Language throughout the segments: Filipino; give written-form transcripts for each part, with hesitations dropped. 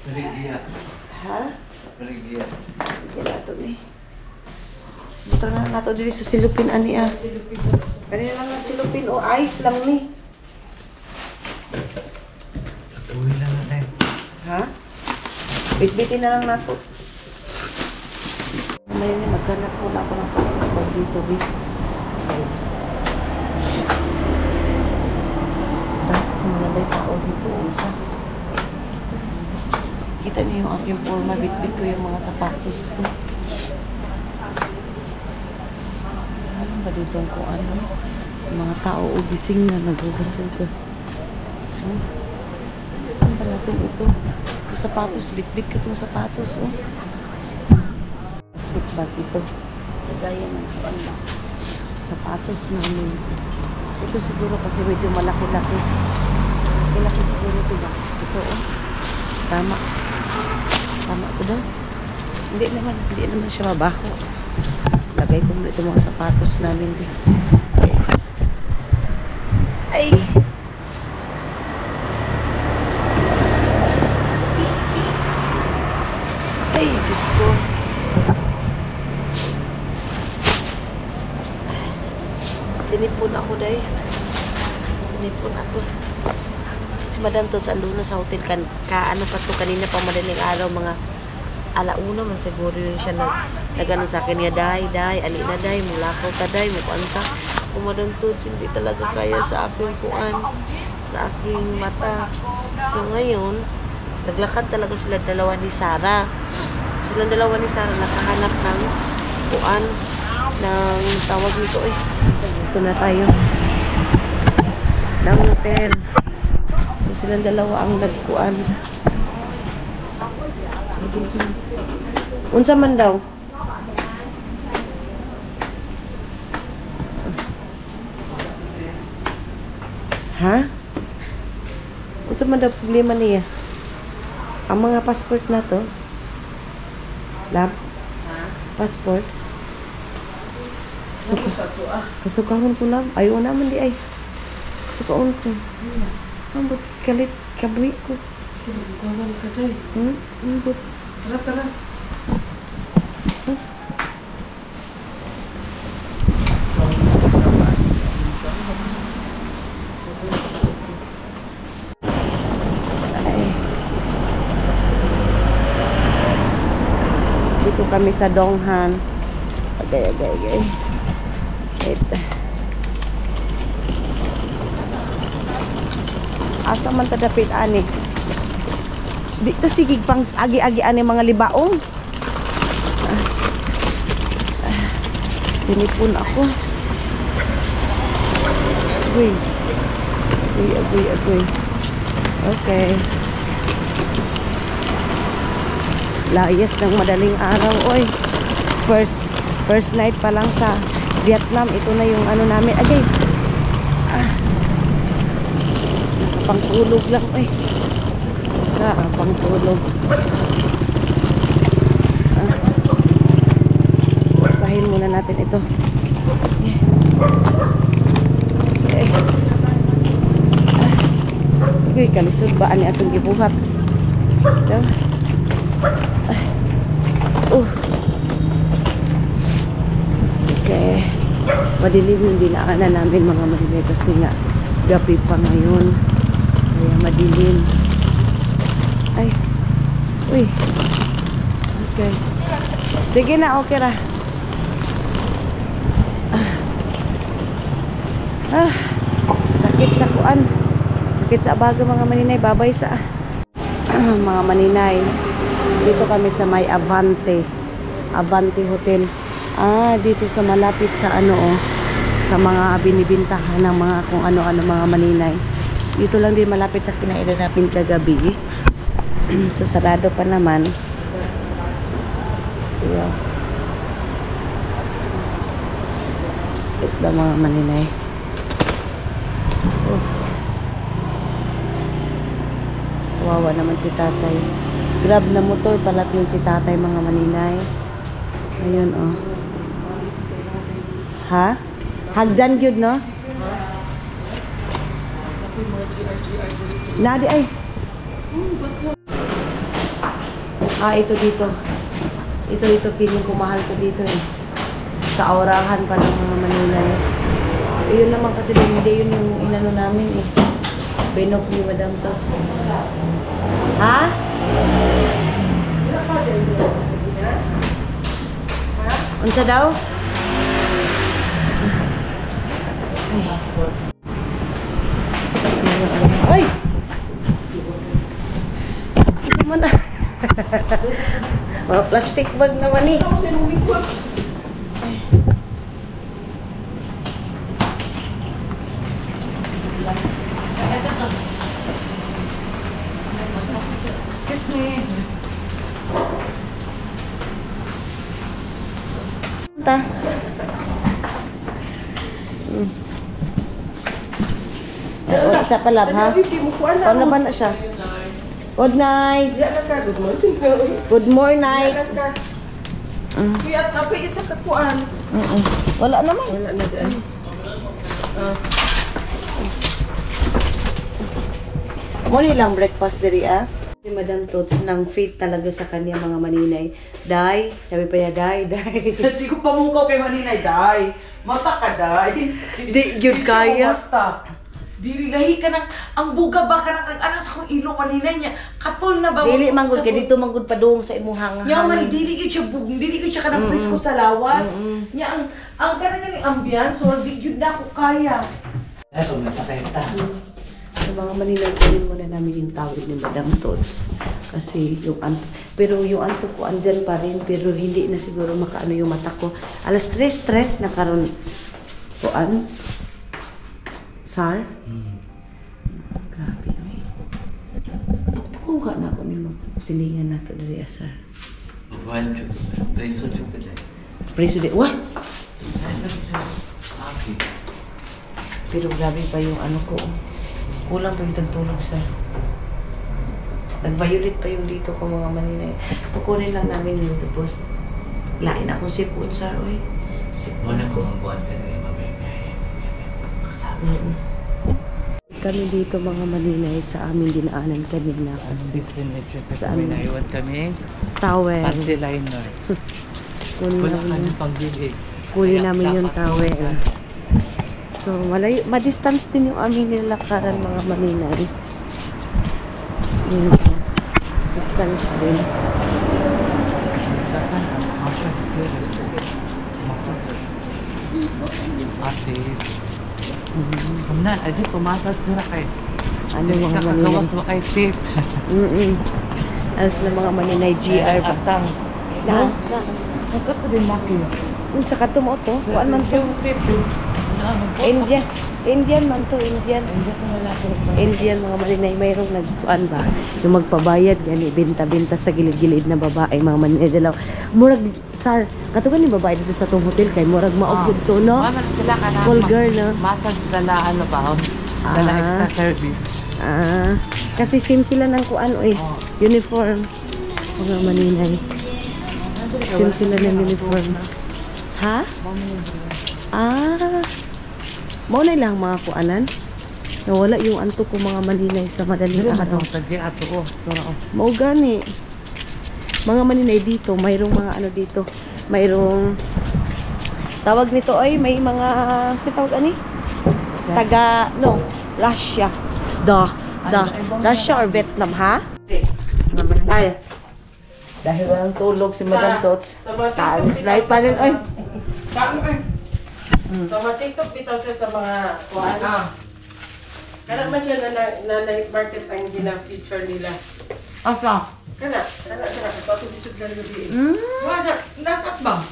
Peligya. Ha? Peligya. Yan nato ni. Buto na nato diri sa silupin ani ah. Kanina lang na silupin o ice lang ni. Uwi lang natin. Ha? Bitbitin na lang nato. May ni maghanap po na ako ng customer dito bi. Mga bay tao dito siya. Kita niyo yung aking forma, bitbit ko yung mga sapatos ko. Ano ba dito kung ano? Mga tao o gising na naghugas-hugas. Saan ba natin ito? Ito sapatos, bitbit ko itong sapatos. Oh. Plastic bag ito. Gaya ng sapatos namin. Ito siguro kasi medyo malaki-laki. Malaki siguro ito ba? Ito oh. Tama. Tama ko daw. Hindi naman siya mabaho. Lagay ko muna itong mga sapatos namin din. Ay! Ay, Diyos ko. Sinipon ako dahil. Sinipon ako. Si Madam Todd sa Luna sa hotel ano pa to kanina pa madaling araw mga alauna man siguro yun siya nagano sa akin niya day ali na day mula ko ta day mo kuanta kung Madam Todd hindi talaga kaya sa aking kuan sa aking mata so ngayon naglakad talaga sila dalawa ni Sarah nakahanap ng kuan ng tawag nito ito na tayo ng hotel. So silang dalawa ang nagkuan. Unsa man daw? Ha? Unsa man daw problema niya? Ang mga passport na to? Lab? Passport? Kasukahon ko lang. Ayaw naman di ay. Kasukahon ko. Ambot kalit kabuhi ko. Sinubukawan ka day. Ambot. Tara. Dito kami sa Donghan. Agay. Wait. Asa man tadapit ani? Di ta sigig pang agi-agi ani mga libaong. Sinipon ako. Agoy. Okay. Layas ng madaling araw, oy. First night pa lang sa Vietnam. Ito na yung ano namin. Agay. Pangtulog lang eh. Pangtulog. Basahin muna natin ito. Okay. Uy, kalisod ba ani atong gibuhat? Ito. Okay. Madilim yung dinaanan namin mga malimay kasi nga gabi pa ngayon. Kaya madilim. Ay. Uy. Okay. Sige na, okay ra. Sakit sa kuan. Sakit sa baga mga maninay. Babay sa mga maninay. Dito kami sa may Avante Hotel. Dito sa malapit sa ano sa mga binibintahan ng mga kung ano-ano mga maninay. Dito lang din malapit sa kinainan namin kagabi. So sarado pa naman. Yeah. Ito mga maninay. Kawawa naman si tatay. Grab na motor pala yun si tatay mga maninay. Ayun Ha? Hagdan gyud no? Nadi ay. Ito dito. Ito feeling ko mahal ko dito eh. Sa aurahan pa ng mga Manila eh. Yun naman kasi hindi yun yung inano namin eh. Binok ni Madam to. Ha? Unsa daw? Ay! Ito man na. Mga plastic bag naman eh. Excuse me. Ta. Isa pa lab ha? Paano naman na siya? Good night. Good morning. Good morning. Kaya tapi isa ka kuan. Wala naman. Wala na dyan. Muli lang breakfast diri ah. Si Madam Tots nang fit talaga sa kanya mga maninay. Day, sabi pa niya, day. Sigo pa mo kay Maninay, day. Mata ka, day. Di, yun kaya. Dili lahi ka nang, ang buga ba ka nang nag-anas kong ilong Maninay niya. Katol na ba? Dili manggod kay dito manggod pa doong sa imuhang Yaman, dili ko siya buging, dili ko siya kanang presko sa lawas. Nya ang kanang yung ambiance, or di yun na ako kaya. Eto, nasakay ta. Sa mga maninay, kunin muna namin yung tawid ni Madam Tots. Kasi yung pero yung anto ko andyan pa rin, pero hindi na siguro makaano yung mata ko. Alas stress na karon kuan. Sar? Grabe eh. Tukto ka na ako niyo silingan nato diri sir. Buwan chuk. Preso chuk dai. Preso di. What? Coffee. Pero grabe pa yung ano ko. Kulang pa yung tagtulog sir. Nag-violet pa yung dito ko mga maninay. Kukunin lang namin yun. Tapos, lain akong sipon sir. Oy. Sipon Muna ko ako. ang buwan ka rin mabibigay. Kami dito mga maninay sa aming dinaanan kanina. Ang destination kasi Saan? may naiwan kami. Towel. Panty liner. Kunin Wala namin, kami pang-gili. kunin namin yung towel. So, malayo, ma-distance din yung aming nilakaran mga maninay. Yun. Distance din. Ate. Kamna, aja pumasas nila kay. Ano mga maninay? Kakagawas mo kay tip. Alas na mga maninay GR ba? Atang. Na? Nagkato din laki. Sa kato mo to? Kuan man to? Indian man to, Indian. Indian mga maninay, mayroong nagkuan ba? Yung magpabayad, gani, binta-binta sa gilid-gilid na babae, mga maninay dalaw. Murag, sir, katugan ni babae dito sa tong hotel kay murag maugod to, no? Mama sila ka na. Full girl, no? Massage dala ano ba? Dala extra service. Kasi sim sila ng kuan, uniform. Mga maninay. Sim sila ng uniform. Ha? Mao na lang mga kuanan. Nawala yung anto ko mga maninay sa madaling araw. Tagi ato oh. Mao gani. Mga maninay dito, mayroong mga ano dito. Mayroong tawag nito ay may mga si tawag ani? Taga Russia. Russia or Vietnam, ha? Ay. Dahil walang tulog si Madam Tots. Kaalis live pa rin. Ay. Sa mga TikTok bitaw siya sa mga kuan. Kana man siya na night market ang gina-feature nila. Asa? Kana pati bisud lang gabi. Wala, nasat ba?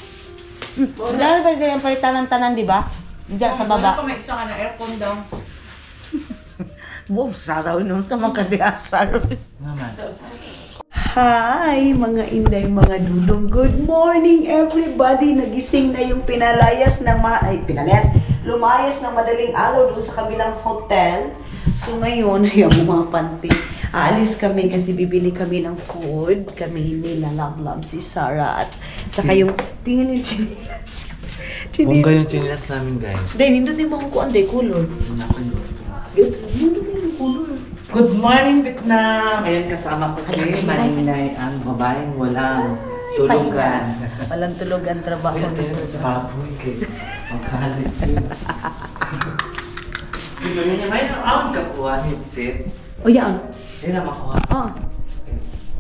Dahil ba yung palitan ng tanan, di ba? Diyan sa baba. Wala pa may isa ka na aircon daw. Wow, saraw nun sa mga kadiasar. Naman. Hi, mga inday, mga dudong. Good morning, everybody. Nagising na yung pinalayas ng lumayas ng madaling araw doon sa kabilang hotel. So ngayon, yung mga panty. Aalis kami kasi bibili kami ng food. Kami nila Lam si Sarah at saka yung tingin yung chinilas. Bongga yung chinilas namin guys. Dahil nindot yung mga kuan, day, kulon. Nindot yung kulon. Good morning, Vietnam! Ayan, kasama ko si Maninay, ang babaeng walang tulugan. Walang tulugan trabaho. Ay, ito yun sa baboy kay magkalit yun. Diba niya, may ang kakuha headset. O yan. Ay na makuha. Oh.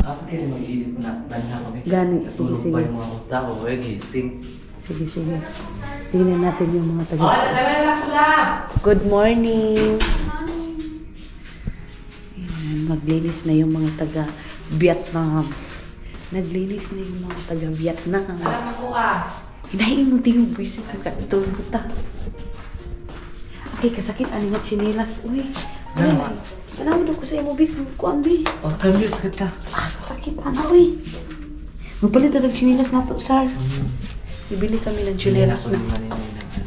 Ako din mag-iinit na. Bala kami. Gani. Natulog Sige, pa sige. yung mga tao. Ay, gising. Sige, sige. Tingnan natin yung mga taga. Oh, nadalala ko lang! Good morning. Ayan, maglinis na yung mga taga Vietnam. Naglinis na yung mga taga Vietnam. Alam ko ah! Hinahin mo din yung buwisit ko ka. Stone ko ta. Okay, kasakit. Ano nga chinelas? Uy. Nama. Tanawad ako sa imo, Big. Kuan, Big. Oh, kamit kita. Ah, kasakit. Ano, uy. Magpalit na chinelas na to, sir. Bibili kami ng chinelas na.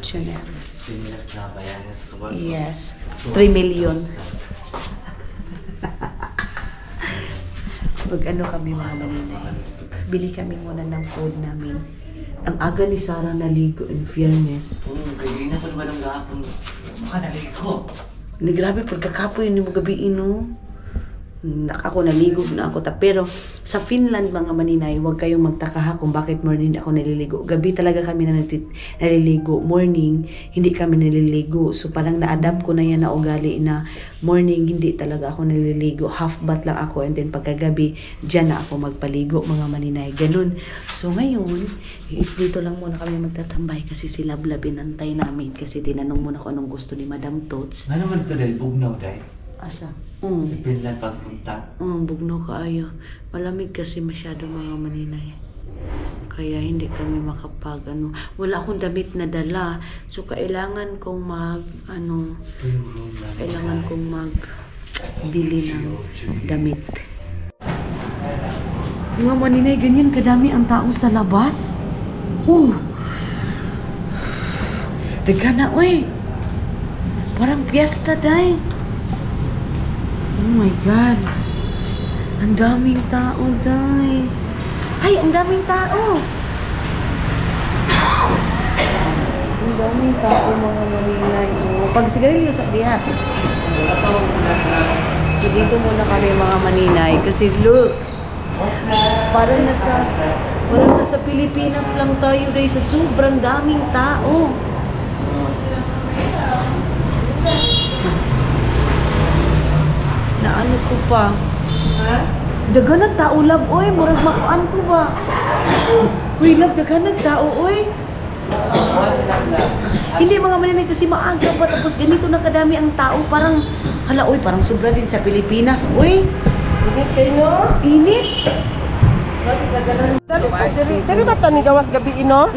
Chinelas. Chinelas na ba yan? Yes. 3 million. Pag ano kami mga maninay, bili kami muna ng food namin. Ang aga ni Sarah naligo, in fairness. Kaya na pa naman ang gahapon. Makanaligo. Grabe, pagkakapoy ni mo gabi, no? Ako naligo na ako ta. Pero sa Finland mga maninay, huwag kayong magtaka ha kung bakit morning ako naliligo. Gabi talaga kami na naliligo. Morning, hindi kami naliligo. So parang na-adapt ko na yan na ugali na morning, hindi talaga ako naliligo. Half bath lang ako and then pagkagabi, dyan na ako magpaligo mga maninay. Ganun. So ngayon, is dito lang muna kami magtatambay kasi si Lablab inantay namin kasi tinanong muna ko anong gusto ni Madam Tots. Nga naman ito dahil bugnaw dahil. Asa? Sa Finland pagpunta. Bugno kaayo. Malamig kasi masyado mga maninay. Kaya hindi kami makapag ano. Wala akong damit na dala. So kailangan kong kailangan kong bili ng damit. Mga maninay, ganyan kadami ang tao sa labas. Dagana, uy. Parang piyesta, day. Oh my God. Ang daming tao, day. Ay, ang daming tao. Ang daming tao, mga maninay. Oh, pag sigarilyo sa diha. So, dito muna kami mga maninay. Kasi look, parang nasa Pilipinas lang tayo, day. Sa sobrang daming tao. Naano ko pa. Ha? Daganag tao, lab, oy. Murag makuan ko ba? Uy, lab, daganag tao, oy. Hindi mga maninay kasi maaga pa. Tapos ganito na kadami ang tao. Parang, hala, oy, parang sobra din sa Pilipinas, oy. Init kayo, no? Init. Dali ba tani gawas gabi, no?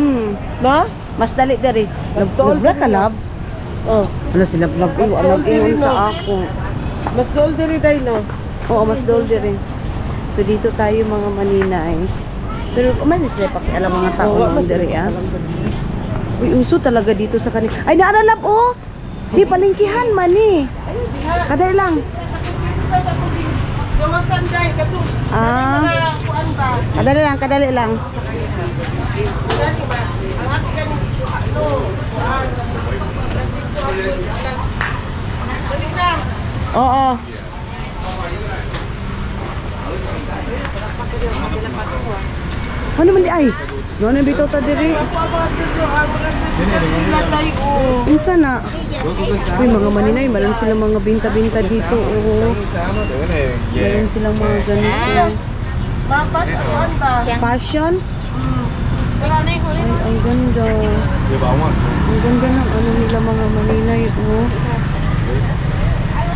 No? Mas dali dari. Lab ka, lab. Oh. Ano si lab, lab, alam iyon sa ako. Mas dool diri day, no? Oo, mas dolde rin. So, dito tayo mga maninay. Pero, umalis sila pakialam mga tao ng diri, ah. Uy, uso talaga dito sa kanila. Ay, naaralap, oh! Di, palingkihan man, eh. Kadali lang. Gawasan day, kato. Ah, Kuan ba? kadali lang, kadali lang. Dali ba? Ang akin ganun, ano? Kuan. Dali na. Oo. Ano man di ay? Ano bitaw ta diri? Unsa na? Uy, mga maninay, meron silang mga binta-binta dito. Oo. Meron silang mga ganito. Fashion? Ay, ang ganda. Ang ganda ng ano nila mga maninay. Oh.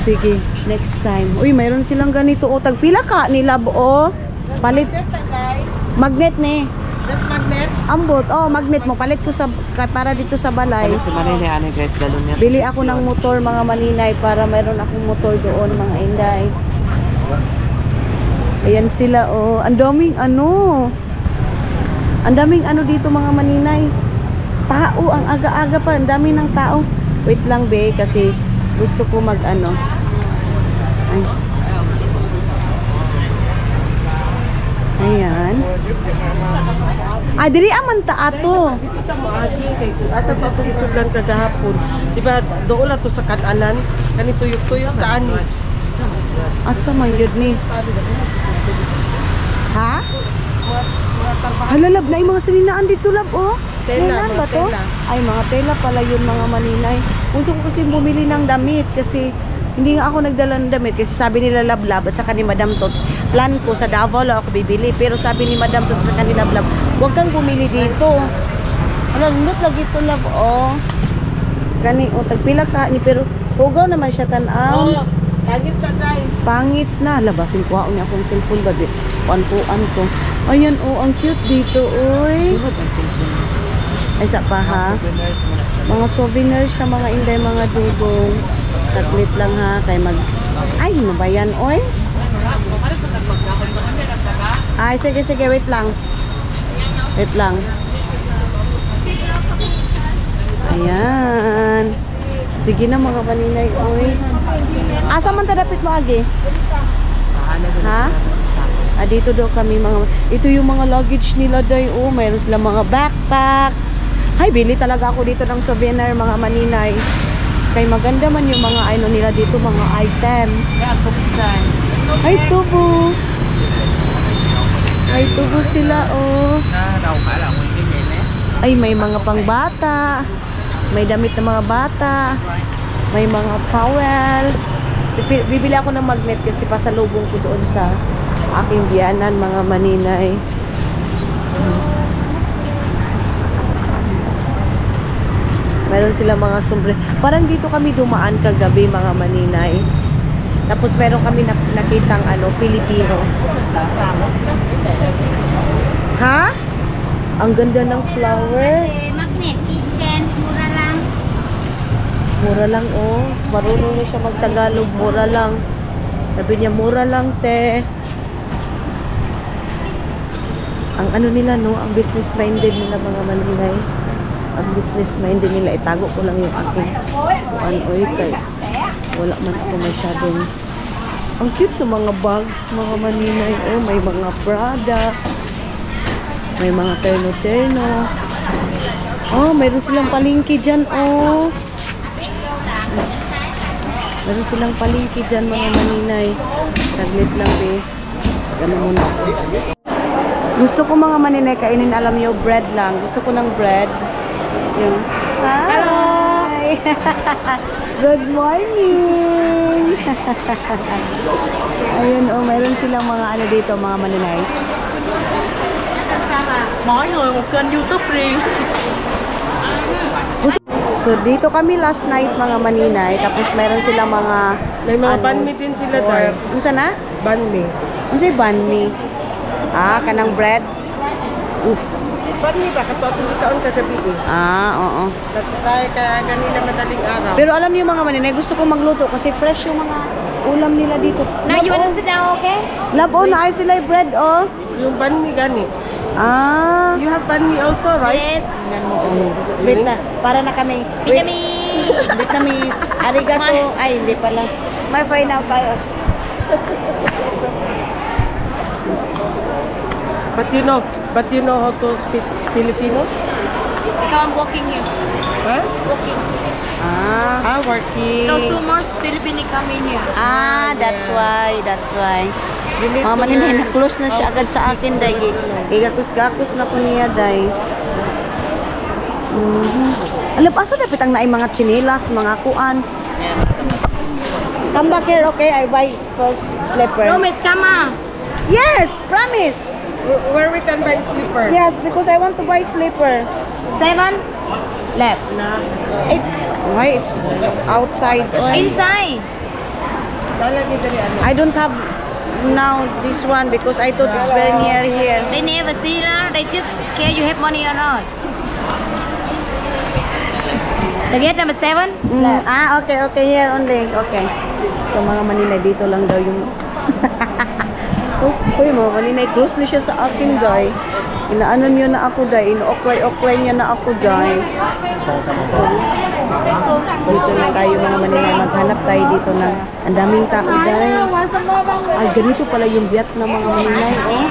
Sige, next time. Uy, mayroon silang ganito. O, tagpila ka nila, o. Palit. Magnet ni. Magnet? Ambot. Oh, magnet mo. Palit ko sa, para dito sa balay. Palit si Maninay, ano guys, dalo niya. Bili ako ng motor, mga maninay, para mayroon akong motor doon, mga inday. Ayan sila, oh. Ang daming ano. Ang daming ano dito, mga maninay. Tao, ang aga-aga pa. Ang dami ng tao. Wait lang, be, kasi gusto ko mag ano. Ay. Ayan. Ay, diri aman ta ato. Dito ta maagi kay asa pa pud isuglan kagahapon. Diba doon na to sa kananan, kanito tuyok-tuyok ta ani. Asa man yun ni? Ha? Halalab na yung mga salinaan dito lab oh. Tela ba to? tela. Ay mga tela pala yun mga maninay. Gusto ko kasi bumili ng damit kasi hindi nga ako nagdala ng damit kasi sabi nila Lablab at saka ni Madam Tots. Plan ko sa Davao lang ako bibili pero sabi ni Madam Tots sa kanila Lablab, huwag kang bumili dito. Alam, nindot lagi ito lab oh. Gani o tagpila ka ni pero hugaw naman siya tanaw. Oh, pangit na day. Pangit na. Labasin ko ako niya akong cellphone ba di. Puan-puan ko. Ayan oh, ang cute dito oy. Ay sa pa ha. Mga souvenirs siya mga inday mga dudong. Saglit lang ha kay mag ay ano ba yan oy? Ay sige sige wait lang. Wait lang. Ayan. Sige na mga paninay oy. Asa man tadapit mo agi? Ha? Dito daw kami mga ito yung mga luggage nila day oh, mayroon sila mga backpack. Ay bili talaga ako dito ng souvenir mga maninay. Kay maganda man yung mga ano nila dito mga item. Ay tubo. Ay tubo sila oh. Ay may mga pangbata. May damit na mga bata. May mga towel. Bibili ako ng magnet kasi pasalubong ko doon sa aking biyanan mga maninay. Meron sila mga sombre. Parang dito kami dumaan kagabi mga maninay. Tapos meron kami nakitang ano, Pilipino. Ha? Ang ganda ng flower. Magnet kitchen, mura lang. Mura lang oh. Marunong na siya magtagalog. Mura lang. Sabi niya mura lang te. Ang ano nila no, ang business minded nila mga maninay. Ang business minded nila, itago ko lang yung aking kuan oy kay wala man ako masyadong ang cute ng mga bags mga maninay oh, may mga Prada, may mga terno-terno oh, mayroon silang palengke dyan oh, mayroon silang palengke dyan mga maninay. Saglit lang eh, gano'n muna ako. Gusto ko mga maninay kainin, alam nyo, bread lang. Gusto ko ng bread. Yung, hi! Good morning! Ayun, oh, mayroon silang mga ano dito, mga maninay. Mọi người một kênh YouTube riêng. So, dito kami last night, mga maninay. Tapos, mayroon silang mga... May mga banh mi din sila dar. Ano sana? Banh mi. Ano sa'yo, banh mi? Ah, kanang bread? Banh mi ba? Kapag taon kagabi eh. Oo. Tayo kaya ganina madaling araw. Pero alam niyo mga maninay, gusto ko magluto kasi fresh yung mga ulam nila dito. Now you wanna sit down, okay? Love, oh, naay sila yung bread, oh. Yung banh mi gani. Ah. You have banh mi also, right? Yes. Sweet na. Para na kami. Vietnamese. Vietnamese. Arigato. Ay, hindi pala. My friend now bios. But you know how to speak Filipino? Ikaw ang walking here. Huh? Walking. Ah. Working. Those summers, Filipino come in here. Ah, that's why. That's why. You need Mga to maninay, learn na-close na siya how agad to sa speak akin, day. Igakus-gakus na ko niya, day. Alam, asa dapat ang naay mga chinelas, mga kuan. Come back here, okay? I buy first slipper. Roommates, come on. Yes, promise. Where we can buy slipper? Yes, because I want to buy slipper. 7. Left. Na. Why it's outside? Inside. Lalagi dali ano. I don't have now this one because I thought it's very near here. They never see her. They just scare you have money on us. The gate number 7. Ah, okay, here only. Okay. So mga maninay, dito lang daw yung... Uy, mga maninay, close na siya sa akin, guy. Inaano niyo na ako, guy. Ino-okray niya na ako, guy. So, dito na tayo, mga maninay. Maghanap tayo dito ng... Ang daming tao, guy. Ay, ganito pala yung Vietnam, mga maninay, oh.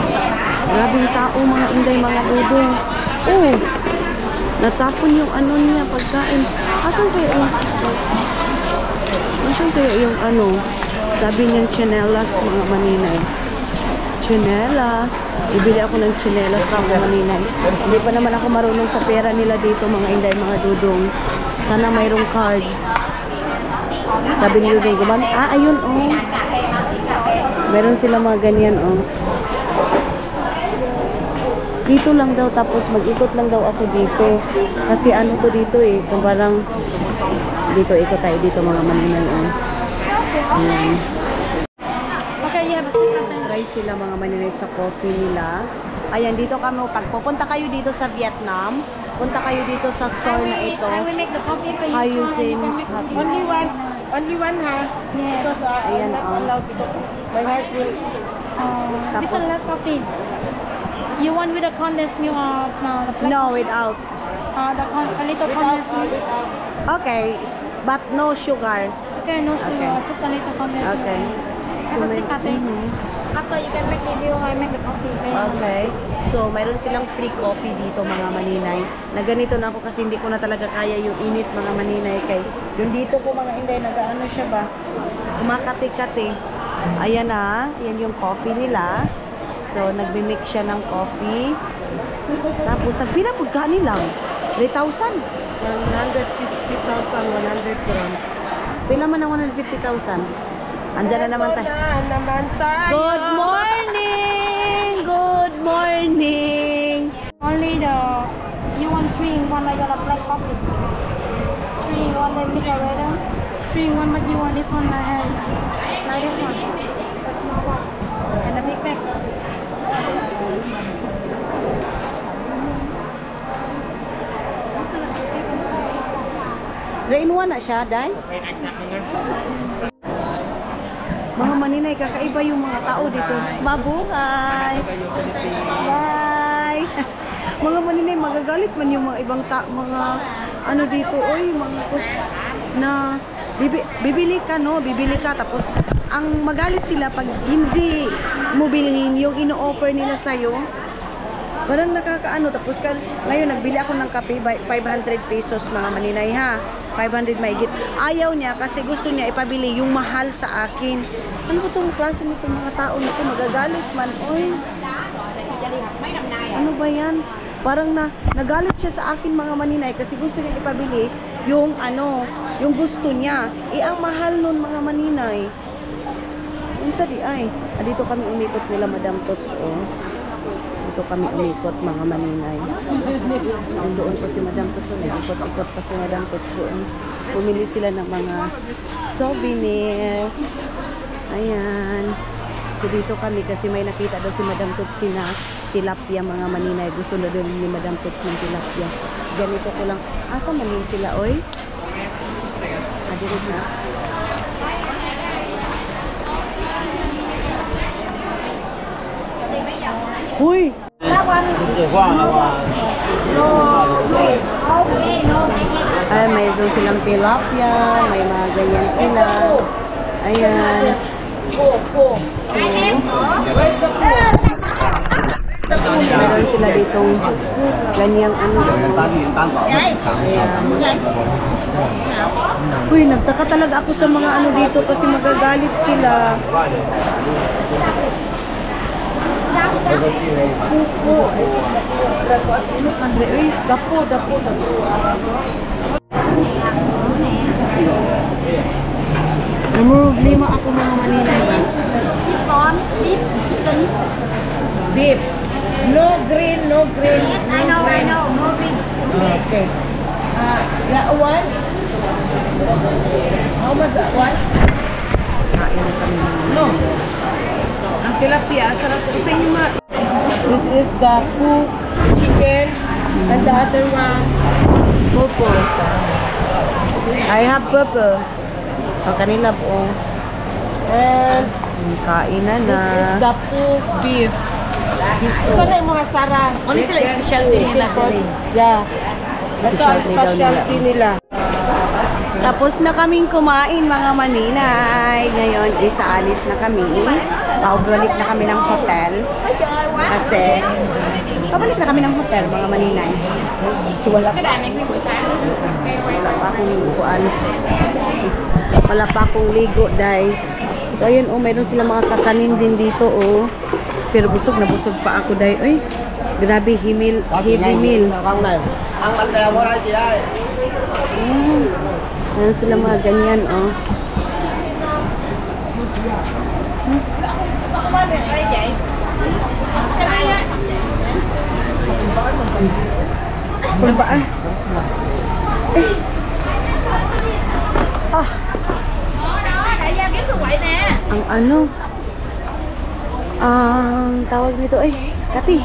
Grabing tao, mga inday, mga dudong. Oh, natapon yung ano niya, pagkain. Asan kaya yung... Asan kaya yung ano? Sabi niyang tsinelas, mga maninay. Tsinelas. Bibili ako ng tsinelas, mga maninay. Hindi pa naman ako marunong sa pera nila dito, mga inday, mga dudong. Sana mayroong card. Sabi ni Dudong, gumamit. Ayun, oh. Meron sila mga ganyan, oh. Dito lang daw, tapos mag-ikot lang daw ako dito. Kasi ano to dito eh, kung parang dito, ikot tayo dito mga maninay. Ayan. Okay, you have a second. Try sila mga maninay sa coffee nila. Ayan, dito kami, pag pupunta kayo dito sa Vietnam, punta kayo dito sa store na ito. I will make the coffee for you. Hayusin You can make- Happy. Only one ha? Yes. Because Ayan, I'm not oh. allowed because my heart will... This Tapos- one less coffee. You want with the condensed milk or the black? No, without. A little condensed milk. Okay, but no sugar. Okay, no sugar, just a little condensed Okay. milk. Have a may- sip, ate. After you can make the milk, I make the coffee. Okay. So, mayroon silang free coffee dito mga maninay. Na ganito na ako kasi hindi ko na talaga kaya yung init mga maninay. Kay yung dito ko mga inday, nag-ano siya ba? Kumakati-kati. Ayan na. Yan yung coffee nila. So, nagbi-mix siya ng coffee. Tapos, nagpinapagkani lang. 3,000. 150,000, 100 grams. Pila man ang 150,000. Andyan na naman tayo. Na naman tayo. Good morning! Good morning! Only you want 3 in 1 like your black coffee. 3 in 1 like make a red. 3 in 1 but you want this one like this one. The small one. And the big pack. Three in one na siya, Day? Mga maninay, kakaiba yung mga tao dito. Mabuhay! Bye! Mga maninay, magagalit man yung mga ibang mga ano dito, oy, mga na bibili ka, no? Bibili ka, tapos ang magalit sila pag hindi mo bilhin yung ino-offer nila sa'yo. Parang nakakaano, tapos ngayon nagbili ako ng kape, 500 pesos mga maninay ha. 500 maigit. Ayaw niya kasi gusto niya ipabili yung mahal sa akin. Ano ba itong klase nito mga tao nito? Magagalit man. Oy. Ano ba yan? Parang nagalit siya sa akin mga maninay kasi gusto niya ipabili yung ano, yung gusto niya. Ang mahal nun mga maninay. Yung sa di ay. Dito kami umikot nila Madam Tots. Oh. Dito kami umikot mga maninay. Doon pa si Madam Tots. Ikot-ikot pa si Madam Tots doon. Pumili sila ng mga souvenir. Ayan. So dito kami kasi may nakita daw si Madam Tots na tilapia mga maninay. Gusto na doon ni Madam Tots ng tilapia. Ganito ko lang. Asa manin sila oy? Adirit na. Huy! Ay, mayroon silang tilapia, may mga ganyan sila. Ayan. Meron sila ditong ganyang ano. Ayan. Uy, nagtaka talaga ako sa mga ano dito kasi magagalit sila. Pupo. Andre, uy, dapo. Problema ako mga maninay. Beef. No green. I know. No big. Okay. Yeah, one. How much that one? Kain na kami. No. Ang tilapia, sarap ko sa inyo ma. This is the cook chicken and the other one. Purple. I have purple. Ang kanila po. And Kain na na. this is the cook beef. Sana yung mga Sara. Ano sila specialty nila dali? Yeah. Ito ang Specialty daw nila. specialty nila. Tapos na kaming kumain mga maninay. Ngayon isaalis na kami. Paubalik na kami ng hotel. Kasi pabalik na kami ng hotel mga maninay. Wala pa akong liguan. Wala pa akong ligo dahil So, ayan, oh, mayroon sila mga kakanin din dito, oh. Pero busog na busog pa ako, day. Ay, grabe, heavy meal. Mayroon sila mga ganyan, oh. Pulbaan. Ang ano? Ang tawag nito ay Kati.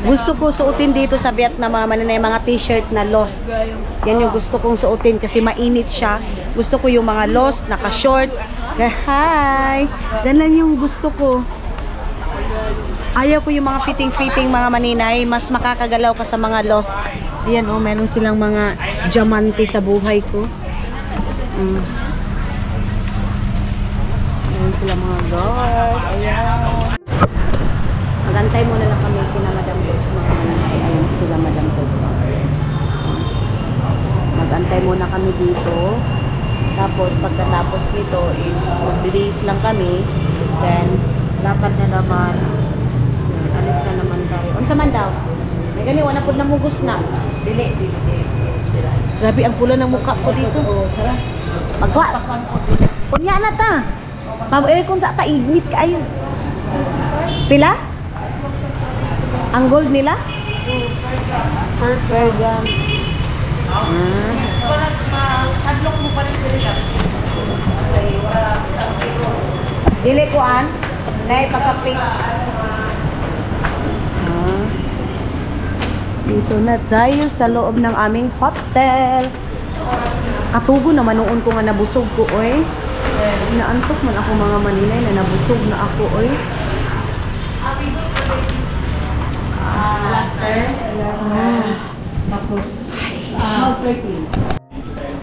Gusto ko suotin dito sa Vietnam yung mga t-shirt na Lost. Yan yung gusto kong suotin kasi mainit siya. Gusto ko yung mga Lost, naka-short. Hi! Ganun yung gusto ko. Ayaw ko yung mga fitting-fitting mga maninay. Mas makakagalaw ka sa mga Lost. Ayan, oh, meron silang mga diamante sa buhay ko. Meron silang mga guard. Ayan. Magantay muna lang kami kina Madam Tots mga maninay. Ayan sila Madam Tots. Magantay muna kami dito. Tapos pagkatapos nito is mag-release lang kami. Then, lakad na naman. Alis na naman tayo. Unsa man daw? May gani, wala po namugos na. Dili. Grabe ang pula ng mukha ko dito. Magwa. Unya na ta. Pag-aircon sa tainit kayo. Pila? Ang gold nila? Per gram. Hadlok mo pa rin sila. Dili ko an. Nay pagka-pink. Dito na tayo sa loob ng aming hotel. Katugo naman noon ko nga nabusog ko, oy. Inaantok man ako mga maninay na nabusog na ako, oy.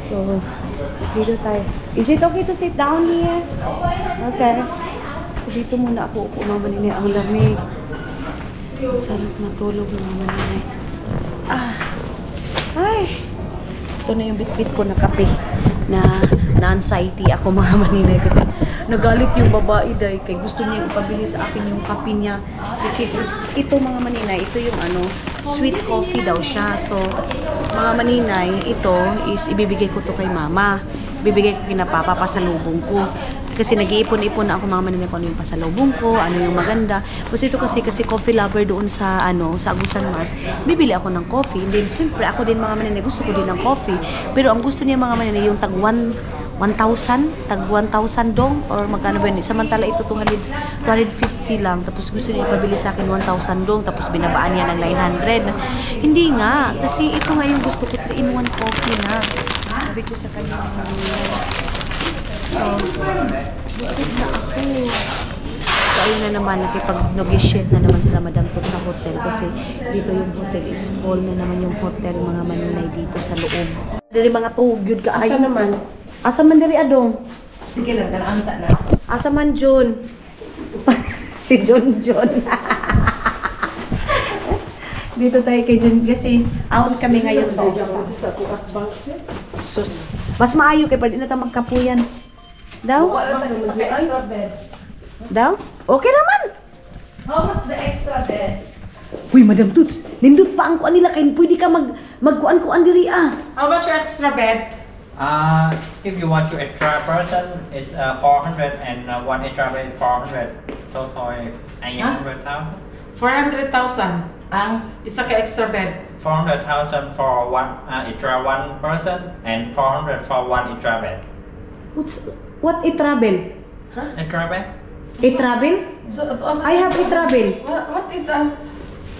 So, dito tayo. Is it okay to sit down here? Okay. So, dito muna ako upo mga maninay. Ang lamig. Sarap matulog mga maninay. Ay! Ito na yung bit-bit ko na kape na anxiety ako mga maninay kasi nagalit yung babae dahil kay gusto niya ipabili sa akin yung kape niya which is ito mga maninay, ito yung ano sweet coffee daw siya. So mga maninay, ito is ibibigay ko to kay mama, ibibigay ko kina papa pasalubong ko kasi nag-iipon-ipon na ako mga maninay kung ano yung pasalubong ko, ano yung maganda. Kasi ito kasi coffee lover doon sa sa Agusan Mars. Bibili ako ng coffee. And then siyempre ako din mga maninay gusto ko din ng coffee. Pero ang gusto niya mga maninay yung tag 1,000 dong or magkano ba yun? Samantala ito 250 lang. Tapos gusto niya ipabili sa akin 1,000 dong. Tapos binabaan niya ng 900. Hindi nga. Kasi ito nga yung gusto ko. 3-in-1 coffee na. Sabi ko sa kanya. So, busog na ako. So, ayun na naman, nakipag-negotiate na naman sila Madam Tot sa hotel kasi dito yung hotel is full na naman yung hotel mga maninay dito sa loob. Dari mga tugyod ka ay. Asa naman? Asa man diri adong? Sige lang, kanaanta na. Asa man John? Si John. Dito tayo kay John kasi out kami ngayon to. Sus. Mas maayo kay pwede na tayo magkapuyan. Daw? Daw? Okay naman. How much the extra bed? Uy, Madam Toots, nindot pa ang kuan nila kay pwede ka magkuan-kuan diri ah. How much extra bed? If you want to extra person, it's 400 and one extra bed 400. Total 800,000. 400,000. Ang Isa ka extra bed. 400,000 for one extra one person and 400 for one extra bed. What e-travel? Extra bed? E-travel? So, it also, I have e-travel. What is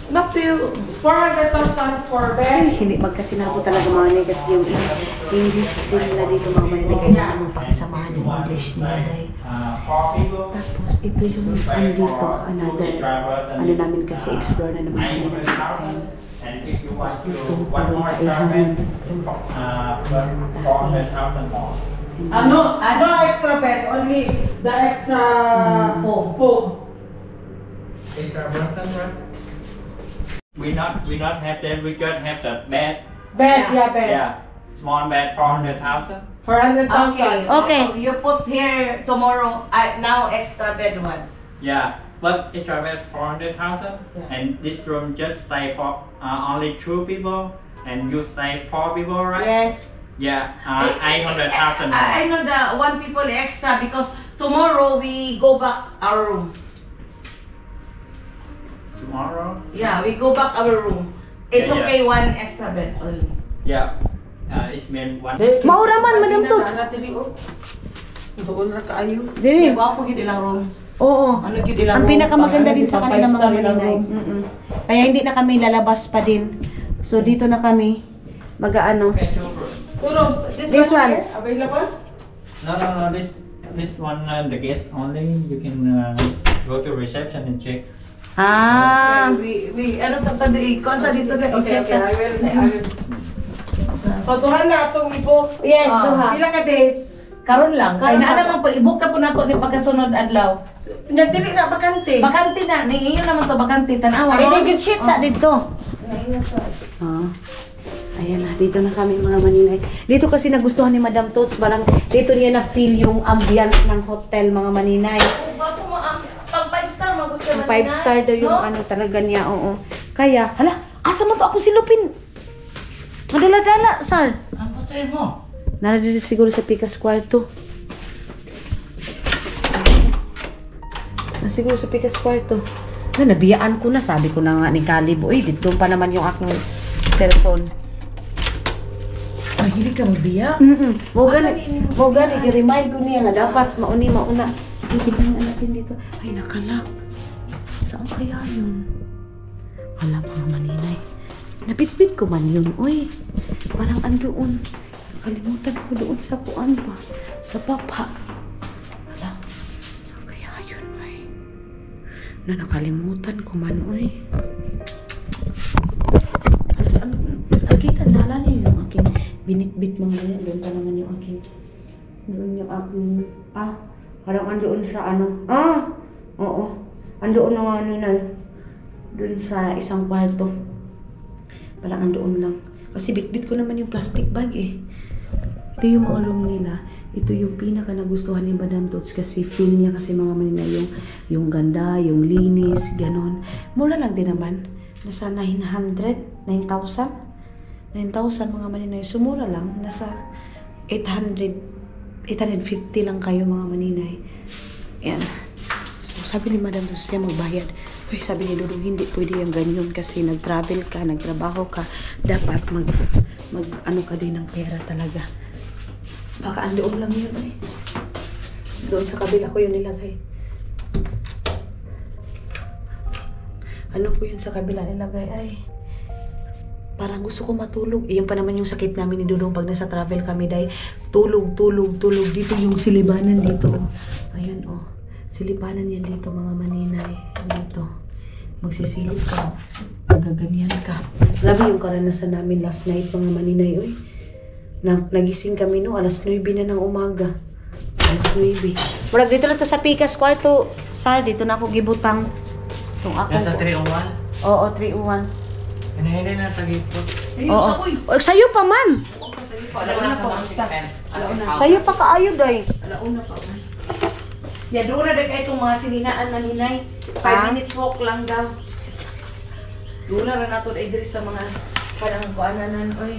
not to 400,000 for Ay, bed? hindi magkasinabo talaga mga nila kasi yung English din nila dito mga manila kailangan mong pakisamahan yung English nila dahil. Tapos ito yung dito, another, ano namin kasi explore na naman kami ng hotel. And if you want Tapos to dito, one more extra bed, 400,000 more. No extra bed, only the extra foam. Extra person, right? We not have that. We just have the bed. Bed, yeah, bed. Yeah. small bed 400,000. 400,000. Okay. You put here tomorrow. Now extra bed one. Yeah, but extra bed 400,000, and this room just stay for only 2 people, and you stay 4 people, right? Yes. Yeah, 800,000. I know the one people extra because tomorrow we go back our room. Tomorrow? Yeah, we go back our room. It's Yeah, okay, one extra bed only. Yeah, it's meant one. Maura man, Madam Tots. Doon ra kaayo. Dili. Wapo gid ilang room. Oo. Ano gid ilang Ang room? pinakamaganda din sa kanila mga Five-star ilang maninay. room. Kaya hindi na kami lalabas pa din. So dito na kami mag-aano. Okay, 2 rooms. 2 rooms. This one. Here, available? No, this one, the guest only. You can go to reception and check. Ah. We ano sa tadi kon sa dito ga Okay, i-check okay. I will. So, duhan na atong ibo. Yes, Ah. duha. Pila ka days? karon lang. Kay Karon naa lang. naman po i-book na po nato ni pagkasunod adlaw. Nagdili na bakante. Bakante na, ningiyo naman to bakante tanawa. Ay, good shit sa dito. Ah. Ayan na, dito na kami mga maninay. Dito kasi nagustuhan ni Madam Tots, parang dito niya na-feel yung ambience ng hotel mga maninay. Bago mo pag 5-star mabot ka man. 5-star daw yung ano talaga niya, oo. Kaya, hala, asa mo to ako silupin? Madala-dala, sir. Ang putay mo. Naradito siguro sa Picas Kwarto. Siguro sa Picas Kwarto. Nabiyaan ko na, sabi ko na nga ni Calib, uy, dito pa naman yung aking cellphone. Ay, hindi ka magbiya. Mo gani, i-remind ko niya nga dapat mauna. Ay, tignan natin dito. Ay, nakalak. Saan kaya yun? Wala mga maninay. Nabitbit ko man yun, uy. Parang andoon. Nakalimutan ko doon sa kuan pa. Sa papa. Wala. Saan kaya yun, uy? Nakalimutan ko man, uy. Saan? Nakita, naalala niyo yung aking binitbit mga ganyan. Doon pa naman yung aking... Doon yung aking... Parang andoon sa ano... Oo. Andoon na ano na... Doon sa isang kwarto. Parang andoon lang. Kasi bitbit ko naman yung plastic bag eh. Ito yung mga room nila. Ito yung pinaka nagustuhan ni Madam Tots kasi feel niya kasi mga manina yung ganda, yung linis, ganon. Mura lang din naman. Nasa 900, 9,000 mga maninay. So, mura lang. Nasa 850 lang kayo mga maninay. Yan. So, sabi ni Madam Tots siya magbayad. Uy, sabi ni Dudong, hindi pwede yung ganyan kasi nag-travel ka, nagtrabaho ka. Dapat ano ka din ng pera talaga. Baka andoon lang yun eh. Doon sa kabila ko yun nilagay. Ano ko yun sa kabila nilagay ay... Parang gusto ko matulog. Iyon pa naman yung sakit namin ni Dudong pag nasa travel kami dahil tulog. Dito yung silibanan dito. Ayan oh. Silibanan yan dito mga maninay. Dito. Magsisilip ka. Magaganyan ka. Grabe yung karanasan namin last night mga maninay. Uy. Nagising kami no. Alas 9 na ng umaga. Alas 9. Murag dito na to sa Picas Kwarto. Sal, dito na ako gibutang. Itong ako. Nasa 301? Oo, 301. Hinahinay na tagipos. Oo. O, sa'yo pa man. Alauna sa mga chicken. Sa'yo pa kaayo, day. Alauna pa. Ya, doon na dagay itong mga sininaan maninay. 5 minutes walk lang daw. Doon na nato ay diri sa mga parang kuananan oy.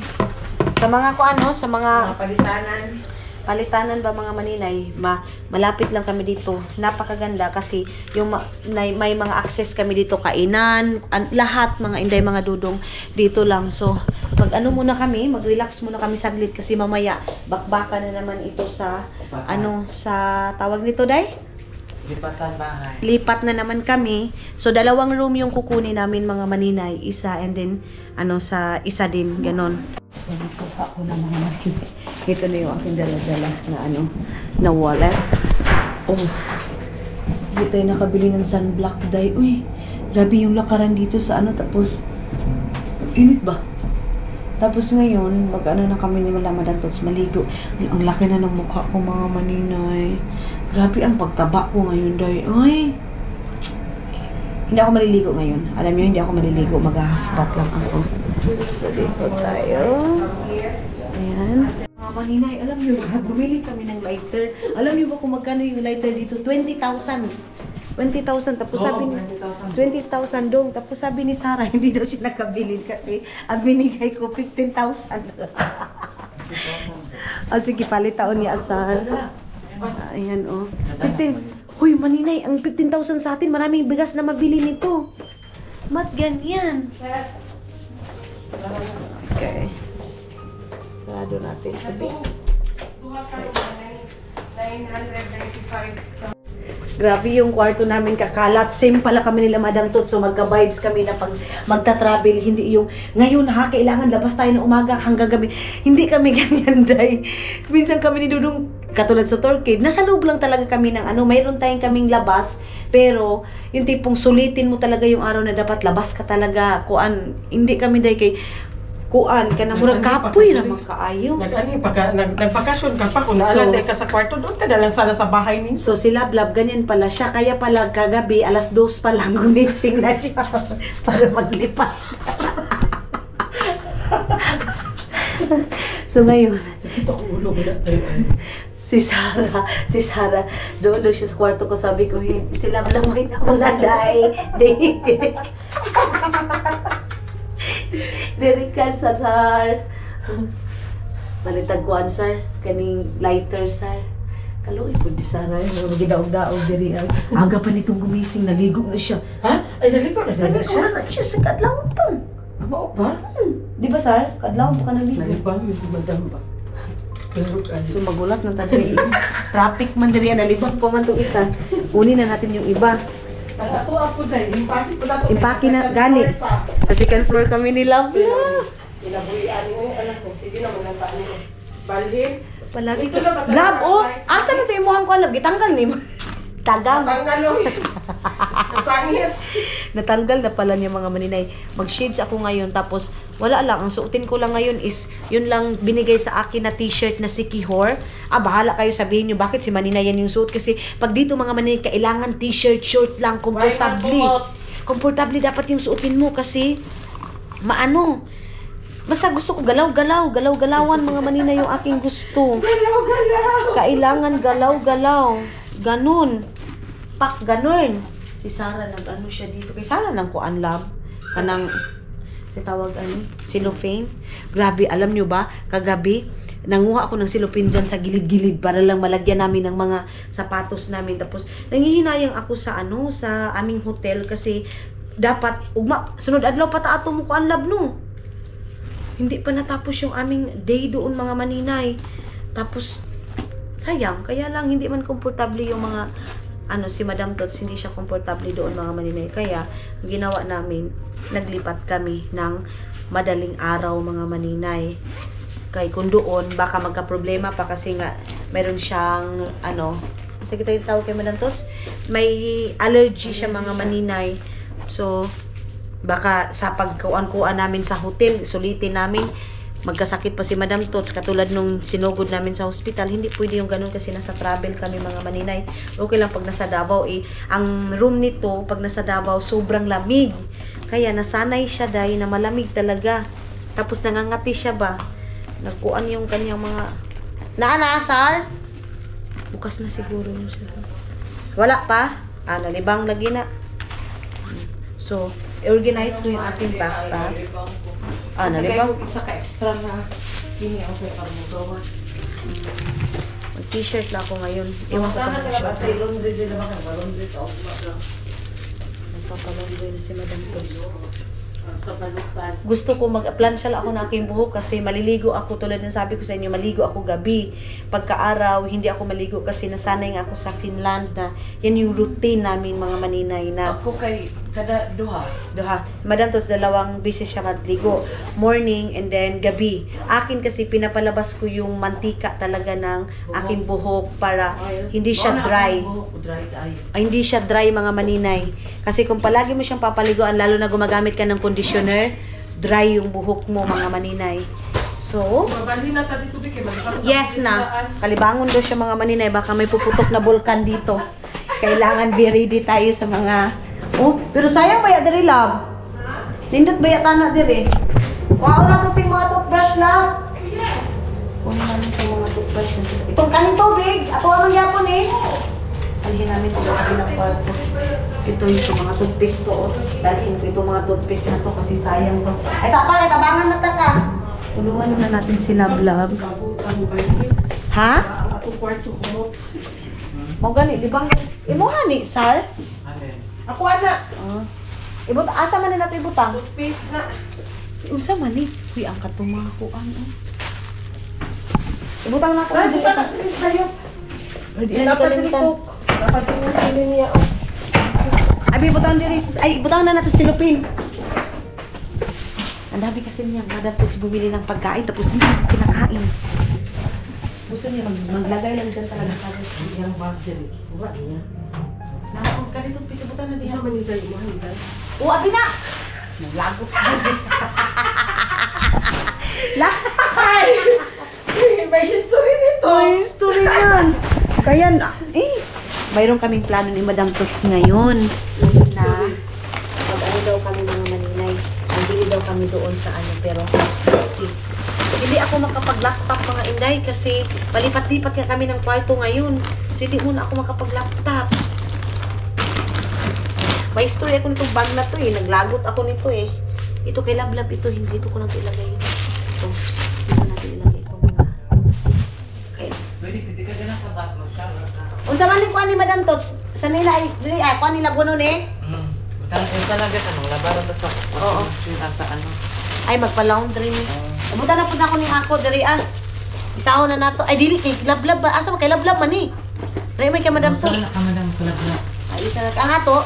Sa mga kuano, sa mga Mga palitanan. palitanan ba mga maninay, malapit lang kami dito. Napakaganda kasi yung may mga access kami dito, kainan, lahat mga inday, mga dudong dito lang. So, ano muna kami, mag-relax muna kami saglit kasi mamaya bakbaka na naman ito sa sa tawag nito, day? Lipatan bahay. Lipat na naman kami. So, 2 room yung kukunin namin mga maninay. Isa and then, sa isa din. Ganon. So, nagkuha ko na mga maninay. Ito na yung aking dala-dala na wallet. Oh. Dito yung nakabili ng sunblock dye. Uy, grabe yung lakaran dito sa tapos, init ba? Tapos ngayon, na kami ni Madam Tots maligo. Ay, ang laki na ng mukha ko mga maninay. Grabe ang pagtaba ko ngayon, day. Ay! Hindi ako maliligo ngayon. Alam niyo, hindi ako maliligo. Mag-half bath lang ako. So, dito tayo. Ayan. Mga maninay, alam niyo ba, bumili kami ng lighter. Alam niyo ba kung magkano yung lighter dito? 20,000. 20,000. Tapos sabi ni 20,000 dong. Tapos sabi ni Sarah, hindi daw siya nakabili kasi ang binigay ko 15,000. Sige, palitaon ni Asar. Ayan, oh. 15. Hoy, maninay, ang 15,000 sa atin, maraming bigas na mabili nito. Mat ganyan. Okay. Sarado natin. Sabi. 995. Grabe yung kwarto namin kakalat. Same pala kami nila Madam Tot. So magka-vibes kami na pag magta-travel. Hindi yung ngayon ha, kailangan labas tayo ng umaga hanggang gabi. Hindi kami ganyan, day. Minsan kami ni Dudong, katulad sa Turkey, nasa loob lang talaga kami ng mayroon tayong kaming labas. Pero yung tipong sulitin mo talaga yung araw na dapat labas ka talaga. Kuan, hindi kami day kay kuan ka na murag kapoy ra makaayo. Nagpakasyon ka pa kung naalan ka sa kwarto doon ka dalang sana sa bahay ninyo. So si Lablab ganyan pala siya, kaya pala kagabi alas 2 pa lang gumising na siya para maglipat. So ngayon, Sakit ako ulo mo na tayo. si Sarah, doon siya sa kwarto ko, sabi ko, si Lablab may nakunaday. Dirikan sa Sar. Balitag kuan Sar, kaning lighter Sar. Kaloy po di Sarah, magidaog-daog diri ang aga pa nitong gumising, naligo na siya. Ha? Ay, naligo na siya. Naligo na siya sa kadlaw pa. Amo ba? Di ba Sar? Kadlaw pa ka naligo. Nalibang yung si Madam ba? Pero kayo. So magulat na tayo. Traffic man diri, nalibang pa man tong isa. Kunin na natin yung iba. Ako dahil, impake ko na ito. Impake na, gani. Sa second floor kami ni Love. Inabuhian mo yung anak ko. Sige na, maganda mo. Balhin. Palagi ko. Love, oh! Asa na ito yung mukhang ko, Love? Gitanggal ni mo. Tagang. Tanggal Nasangit. Natanggal na pala niya mga maninay. Mag-shades ako ngayon. Tapos, wala lang. Ang suotin ko lang ngayon is, yun lang binigay sa akin na t-shirt na si Kihor. Bahala kayo sabihin nyo, bakit si maninay yan yung suot? Kasi, pag dito mga maninay, kailangan t-shirt, short lang, komportabli. Komportabli dapat yung suotin mo kasi, maano. Basta gusto ko galaw-galaw, galaw-galawan mga maninay yung aking gusto. Galaw-galaw. Kailangan galaw-galaw. Ganun. Pak, ganun. Si Sarah nag-ano siya dito. Kay Sarah nang kuan lab. Kanang, si tawag cellophane. Grabe, alam nyo ba, kagabi, nanguha ako ng cellophane dyan sa gilid-gilid para lang malagyan namin ng mga sapatos namin. Tapos, nangihinayang ako sa sa aming hotel kasi dapat, sunod adlaw pa ta ato mo kuan lab no. Hindi pa natapos yung aming day doon mga maninay. Tapos, sayang, kaya lang hindi man komportable yung mga si Madam Tots, hindi siya komportable doon mga maninay. Kaya, ang ginawa namin, naglipat kami ng madaling araw mga maninay. Kaya kung doon, baka magka-problema pa kasi nga, mayroon siyang, sige tayo tawag kay Madam Tots, may allergy siya mga maninay. So, baka sa pagkuan-kuan namin sa hotel, sulitin namin, magkasakit pa si Madam Tots katulad nung sinugod namin sa hospital. Hindi pwede yung ganun kasi nasa travel kami mga maninay. Okay lang pag nasa Davao ang room nito pag nasa Davao sobrang lamig. Kaya nasanay siya dahil na malamig talaga. Tapos nangangati siya ba? Nagkuan yung kanyang mga naanasar. Bukas na siguro yung siya. Wala pa. Nalibang lagi na. So, organize ko yung ating backpack. Nalibang. Isa ka extra na hindi ako kay Parmugawas. Mag-t-shirt lang ako ngayon. Iwan ko pa ng Sa short. laundry din naman ka. Laundry sa office lang. Nagpapalaundry na si Madam Tots. Sa balutan. Gusto ko mag-plansya lang ako na aking buhok kasi maliligo ako tulad ng sabi ko sa inyo, maligo ako gabi. Pagka-araw, hindi ako maligo kasi nasanay nga ako sa Finland na yan yung routine namin mga maninay na Ako kay kada duha. Madam Tots, 2 beses siya madligo. Morning and then gabi. Akin kasi pinapalabas ko yung mantika talaga ng aking buhok para hindi siya dry. Hindi siya dry mga maninay. Kasi kung palagi mo siyang papaliguan, lalo na gumagamit ka ng conditioner, dry yung buhok mo mga maninay. So, Mabalhin na ta dito kay malibang sa yes na. pagkakitaan. Kalibangon daw siya mga maninay. Baka may puputok na bulkan dito. Kailangan be ready tayo sa mga... pero sayang ba ya diri love? Nindot ba ya tana diri? Kuha na to ting mga toothbrush love? kunin namin itong mga toothbrush kasi itong kaning tubig, ato ang mangyapon eh. Alhin namin ito sa kabilang kwarto. Ito yung mga toothpaste to. Oh. Dalhin ko itong mga toothpaste na to kasi sayang to. Ay, sa pala, tabangan na taka. Tulungan na natin si Love. Ha? Ako kwarto ko. Mo gani, di bang imuha ni, Sar? Alin? Ako ana. Asa man na nato ibutang? Toothpaste na. Usa man ni. Uy, ang katumakuan. Ibutang na ko. Ay, pa na please tayo. Dapat dito. Dapat dito niya. Ay, ibutang diri. Ay, ibutang na nato si Lupin. Ang dami kasi niya, madam to bumili ng pagkain tapos hindi niya kinakain. Gusto niya maglagay lang dyan talaga sa akin. Yang bag diri. Kuha niya. Nakakong ganito, pisibutan na Isa diha. man nito mo handa. Oo, abi na! Naglagot ka. Ay! May history nito. Ay, story yan. Kaya na, mayroon kaming plano ni Madam Tots ngayon na mag-ano daw kami mga maninay. Hindi daw kami doon sa ano, pero let's see. Hindi ako makapag-laptop mga inday kasi palipat-lipat nga kami ng kwarto ngayon. So hindi muna ako makapag-laptop. May story ako nitong bag na to eh. Naglagot ako nito eh. Ito kay Lablab ito. Hindi ito ko lang ito ilagay. Ito. Hindi ko natin ilagay ito mga. Okay. Pwede, hindi ka din ang kabat mo siya. Unsa man ni kuan ni Madam Tots? Sa nila ay dili ay kuan nila gunon eh. Talaga tanong, labaran ta sa Oo. sa ano. Ay magpa-laundry ni. Abutan na pud ako ning ako diri ah. Isaon na nato. Ay dili kay Lablab ba? Asa man kay Lablab man ni? Nay may kay Madam Saan Tots. na ka madam kalabla? Ay isa na ang ato.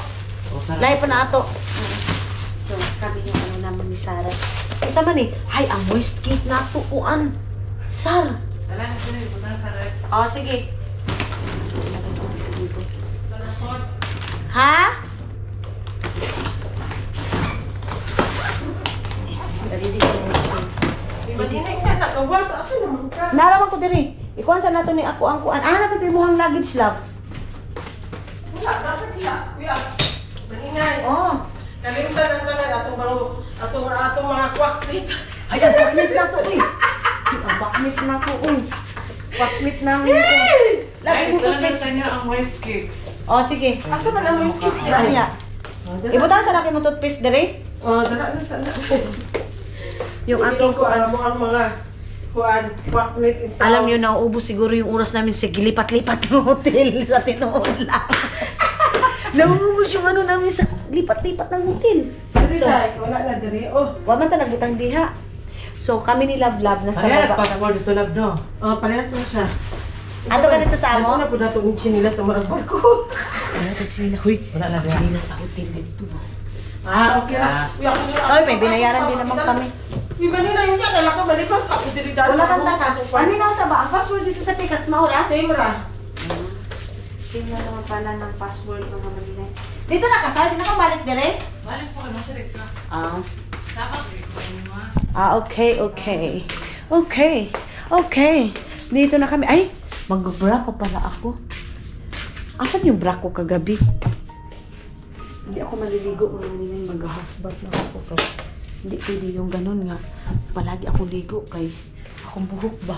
O sarap. Lahi pa na ato. So kami yung ano naman ni Sarah. Unsa man ni? Ay ang moist cake nato kuan. Sar. Wala na sila, buta sa red. Oh sige. Ha? Di ba din nga nagawa sa akin naman ka. Naraman ko diri. Ikuan sa nato ni ako ang kuan. Ah, napit mo ang luggage love. Wala, dapat iya. Kuya. Maningay. Oh. Kalimtan ang tanan atong mga kwaklit. Ay, ang baknit na to, uy. Ang baknit na to, uy. Baknit namin to. Love, Ay, ibutot ito na please. sa inyo ang moist cake. Oh, sige. Asa man ang mga skip Ano niya? ya? Ibutan sa nakin mo toothpaste diri. Oh, dara na sana. Yung aking ko kuan. alam mo ang mga kwaklit in town. Alam niyo na, ubos siguro yung oras namin sa lipat-lipat ng hotel sa Tinoon lang. Nauubos yung ano namin sa lipat-lipat ng hotel. Diri So, dai, wala na diri. Oh, wa man ta nagbutang diha. So, kami ni Love na sa Ayan, baba. passport dito lab no. oh parehas na siya. Ato ka dito sa amo? Ano na po dato ng chinila sa marang barko. Ano tag sila? Huy, Wala na diha. sila sa hotel dito. Ah, okay na. Kuya, ako na. Ay, may binayaran din naman kami. Iba nila yung yan, nalaka balikan sa akin diri dali. Wala kang taka. Ano na sa ba? Ang password dito sa Pikas Maura? Same ra. Sino naman pala ng password ng mga malinay? Dito na kasal, di na ka balik dire? Balik po kayo, masarap ka. Ah. Dapat rin mo Okay. Okay. Dito na kami. Ay, mag-bra pa pala ako. Asan yung bra ko kagabi? Hindi ako maliligo. Malinay, mag-half-bath na ako. Kaya hindi pwede yung ganun nga. Palagi akong ligo kay akong buhok ba?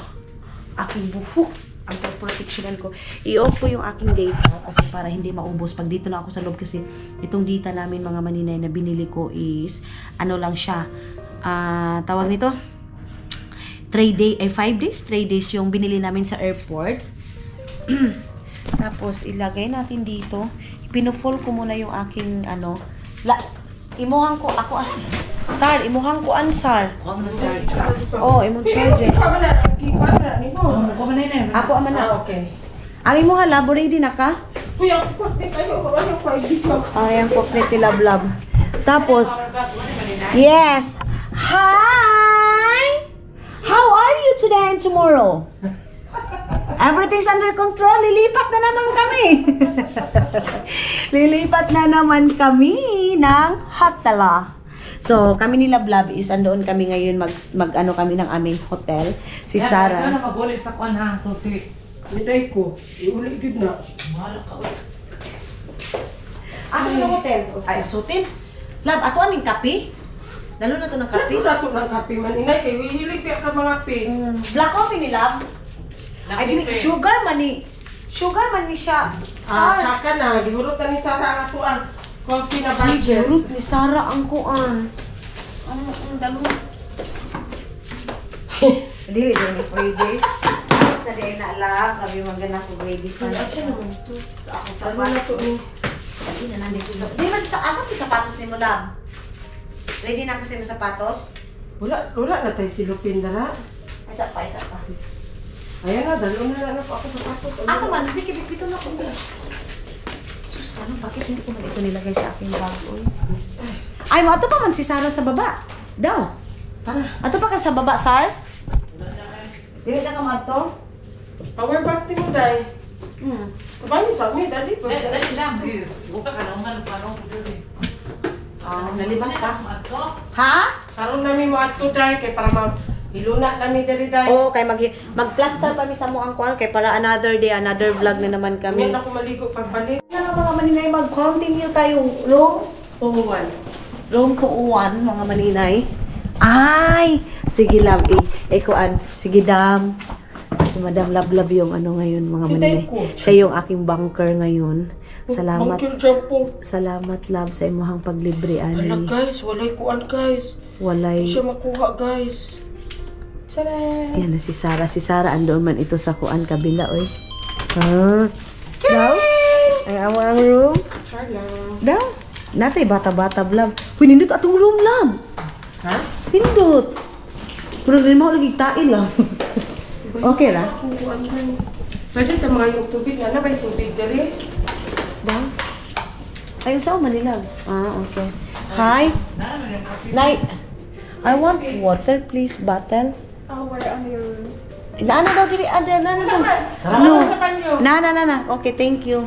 Aking buhok. Ang proteksyonan ko. I-off ko yung aking data kasi para hindi maubos. Pag dito na ako sa loob kasi itong data namin mga maninay na binili ko is ano lang siya. Tawag nito 5 days 3 days yung binili namin sa airport. Tapos ilagay natin dito. Ipino-fold ko muna yung aking ano imuhang ko ako Sar, imuhang ko Sar. Kuha mo ng charge. Oh, imong charger. Ikaw man na, ikaw na ni mo. Kuha mo na yun. Ako aman na. Ah, okay. Ang imuha lab ready na ka? Kuya, kwaklit tayo. Ano pa dito? Ayan po, pretty love. Tapos, yes. Hi! How are you today and tomorrow? Everything's under control. Lilipat na naman kami. Lilipat na naman kami ng hotel. So, kami ni Love is andoon kami ngayon mag-ano kami ng aming hotel. Si Ikaw Sarah. na mag-ulit sa kuwan ha, Sophie. Miday ko. Iuli gid na. Mahal ka ulit. Asa yung hotel? Ay, sutin. Love, ato aning kape? Dalo na to ng kape. Kape? Rato ng kape man. Inay, kay hilig ka mga pin. Black coffee ni Love. Ay, dili, sugar man ni. Sugar man ni siya. Tsaka na, gihurot na ni Sarah ang ato ang coffee na budget. Gurut ni Sarah ang kuan. Ang dalo. Dili din ni pwede. Na din na Love, kami magana ko ready pa. Asa naman ito? Sa akong Ano na to sapatos. eh? Hindi na nandito sa... Di ba sa asa yung sapatos ni mo, Love? Ready na kasi yung sapatos? Wala na tayo silupin dara. Isa pa, isa pa. Ayan na, dalo na ako sa patot. Asa man, bikibit-bito na ko. Sus, ano, bakit hindi ko man ito nilagay sa aking bag? Uy. Ay, mo, ato pa man si Sarah sa baba. Daw. Tara, Ato pa ka sa baba, Sar? Dili na ka mo ato? power bank ni mo, day. Hmm. Kabayo sa amin, dali pa. Dali lang. Buka ka naman. Paano ko dali? Nalibang ka? Ha? Karoon namin mo ato, day, kay para hiluna namin dali, day. Oo, kay mag-plaster pa mi sa mo ang kuan kay para another day, another vlog na naman kami. Ngayon ako maligo pagbalik. Ano mga maninay, mag-continue tayo room? Puhuan. Room 201, mga maninay. Ay! Sige, love. Kuan. Sige, dam. Si Madam Love yung ano ngayon, mga maninay. Siya yung aking banker ngayon. Salamat. Bangkil dyan po. Salamat, love, sa imuhang paglibre, Ala, ani. guys, walay kuan, guys. Walay. Hindi siya makuha, guys. Tcharam! Yan na si Sarah. Si Sarah, andoon man ito sa kuan kabila, oy. Ha? Daw? Ang amang room? Hello. Daw? Natay bata-bata, love. Uy, nindot atong room, love. Ha? Nindot. Pero rin mo lagi tain, love. Okay ra? Pwede ito mga yung tubig. Ano ba yung tubig dali? Daw? Ayun sa Manila. Okay. Hi. Night. I want water, please, bottle. Where on your room? Ano daw dili? Ano daw? Ano sa banyo? Na. Okay, thank you.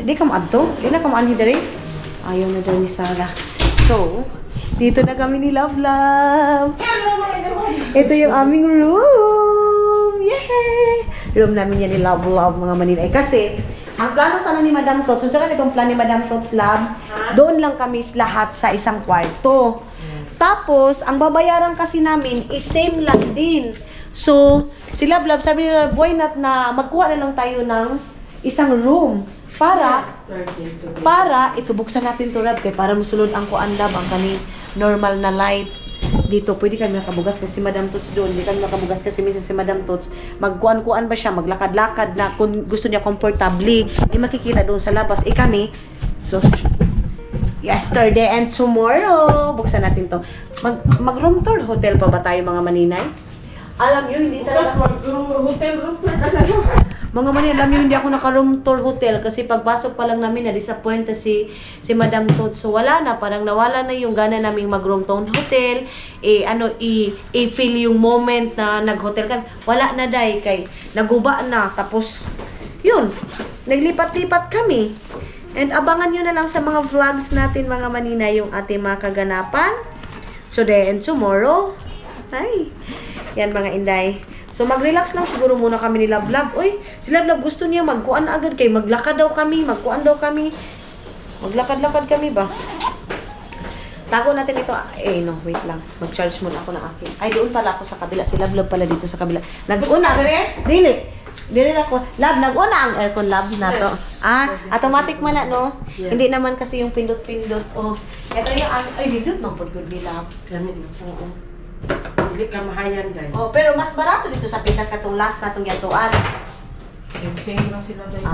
Di ka maadto? Di na ka maanhi dali? Ayaw na daw ni Sarah. So, dito na kami ni Love. Hello, mga naman! Ito yung aming room! Yay! Room namin yan ni Love, mga maninay. Kasi, ang plano sana ni Madam Tots, so saan itong plan ni Madam Tots, Love, doon lang kami lahat sa isang kwarto. Tapos, ang babayaran kasi namin is same lang din. So, si Love, sabi nila, why not na magkuha na lang tayo ng isang room para ito buksan natin to, Love, kay para musulod ang kuan, Love, ang kaning normal na light dito. Pwede kami nakabugas kasi Madam Tots doon. Hindi kami nakabugas kasi minsan si Madam Tots magkuan-kuan ba siya, maglakad-lakad na kung gusto niya comfortably, di makikita doon sa labas. Kami, so yesterday and tomorrow, buksan natin to. Mag-room tour hotel pa ba tayo, mga maninay? Alam nyo, hindi Bukas talaga. mag-hotel room tour ka na naman. Mga maninay, alam nyo, hindi ako naka-room tour hotel kasi pagpasok pa lang namin, na-disappoint si Madam Tots. So wala na, parang nawala na yung gana naming mag-room tour hotel. I-feel yung moment na nag-hotel kan. Wala na, day, kay naguba na. Tapos, yun, naglipat-lipat kami. And abangan nyo na lang sa mga vlogs natin, mga maninay, yung ating mga kaganapan. Today and tomorrow. Ay, yan mga inday. So mag-relax lang siguro muna kami ni Love. Uy, si Love gusto niya magkuan agad kay maglakad daw kami, magkuan daw kami. Maglakad-lakad kami ba? Tago natin ito. No, wait lang. Mag-charge muna ako ng akin. Ay, doon pala ako sa kabila. Si Love pala dito sa kabila. Nag-una. Dili na ko. Love, nag-una ang aircon, Love, na to. Automatic man na, no? Yes. Hindi naman kasi yung pindot-pindot. Oh, ito yung ay, dindot no, good ni Love. Ganit na. Oo. Hindi ka mahayan, guys. Oh, pero mas barato dito sa Pitas katong last na itong yatuan. Same lang sila dahil.